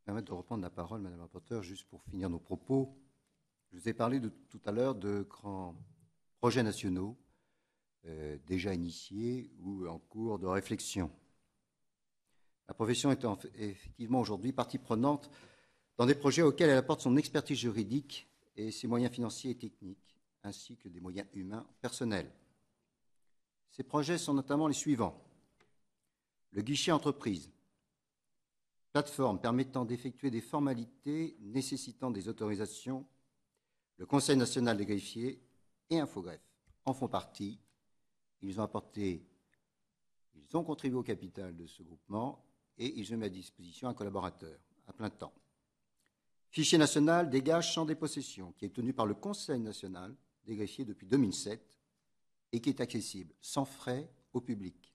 permettre de reprendre la parole, Madame la rapporteure, juste pour finir nos propos. Je vous ai parlé tout à l'heure de grands projets nationaux déjà initiés ou en cours de réflexion. La profession est effectivement aujourd'hui partie prenante dans des projets auxquels elle apporte son expertise juridique et ses moyens financiers et techniques, ainsi que des moyens humains personnels. Ces projets sont notamment les suivants. Le guichet entreprise, plateforme permettant d'effectuer des formalités nécessitant des autorisations. Le Conseil national des greffiers et Infogreffe en font partie. Ils ont contribué au capital de ce groupement et ils ont mis à disposition un collaborateur à plein temps. Fichier national des gages sans dépossession, qui est tenu par le Conseil national des greffiers depuis 2007 et qui est accessible sans frais au public.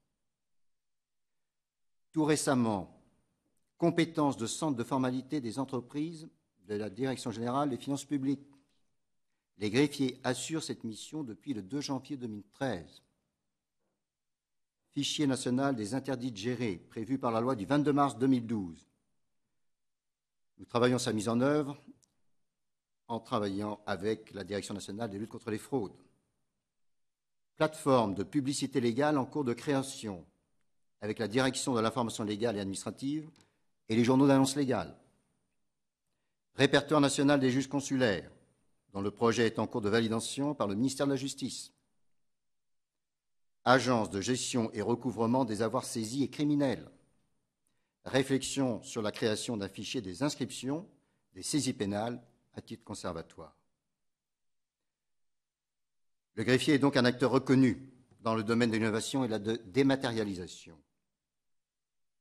Tout récemment, compétences de centre de formalité des entreprises de la Direction générale des finances publiques. Les greffiers assurent cette mission depuis le 2 janvier 2013. Fichier national des interdits de gérer, prévu par la loi du 22 mars 2012. Nous travaillons sa mise en œuvre en travaillant avec la Direction nationale des luttes contre les fraudes. Plateforme de publicité légale en cours de création avec la Direction de l'information légale et administrative et les journaux d'annonces légales. Répertoire national des juges consulaires, dont le projet est en cours de validation par le ministère de la Justice. Agence de gestion et recouvrement des avoirs saisis et criminels. Réflexion sur la création d'un fichier des inscriptions des saisies pénales à titre conservatoire. Le greffier est donc un acteur reconnu dans le domaine de l'innovation et de la dématérialisation.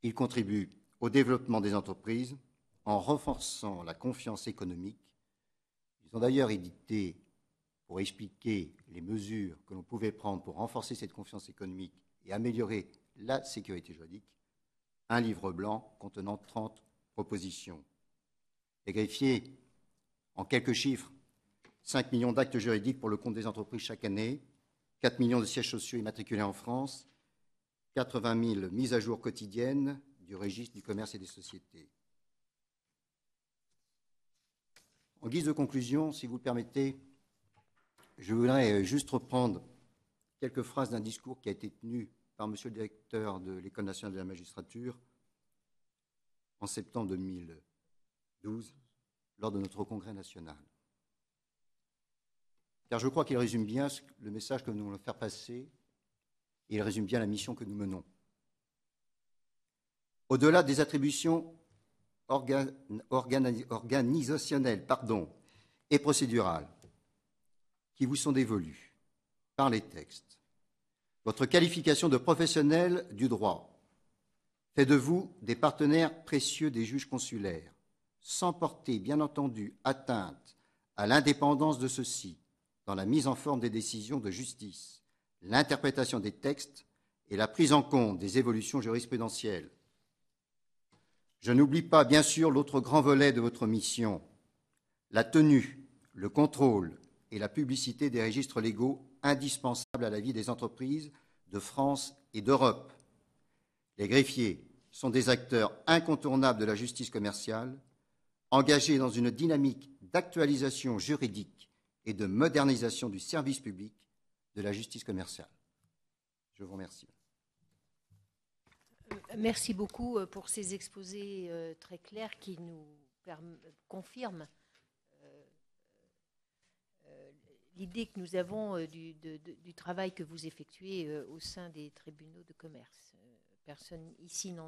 Il contribue au développement des entreprises en renforçant la confiance économique. Ils ont d'ailleurs édité, pour expliquer les mesures que l'on pouvait prendre pour renforcer cette confiance économique et améliorer la sécurité juridique, un livre blanc contenant 30 propositions. Les greffiers, en quelques chiffres, 5 millions d'actes juridiques pour le compte des entreprises chaque année, 4 millions de sièges sociaux immatriculés en France, 80 000 mises à jour quotidiennes du registre du commerce et des sociétés. En guise de conclusion, si vous le permettez, je voudrais juste reprendre quelques phrases d'un discours qui a été tenu par Monsieur le directeur de l'École nationale de la magistrature en septembre 2012 lors de notre congrès national. Car je crois qu'il résume bien le message que nous voulons faire passer et il résume bien la mission que nous menons. Au-delà des attributions organisationnelles et procédurales qui vous sont dévolues par les textes, votre qualification de professionnel du droit fait de vous des partenaires précieux des juges consulaires, sans porter, bien entendu, atteinte à l'indépendance de ceux-ci dans la mise en forme des décisions de justice, l'interprétation des textes et la prise en compte des évolutions jurisprudentielles. Je n'oublie pas, bien sûr, l'autre grand volet de votre mission, la tenue, le contrôle et la publicité des registres légaux indispensables à la vie des entreprises de France et d'Europe. Les greffiers sont des acteurs incontournables de la justice commerciale, engagés dans une dynamique d'actualisation juridique et de modernisation du service public de la justice commerciale. Je vous remercie. Merci beaucoup pour ces exposés très clairs qui nous confirment l'idée que nous avons du travail que vous effectuez au sein des tribunaux de commerce. Personne ici n'en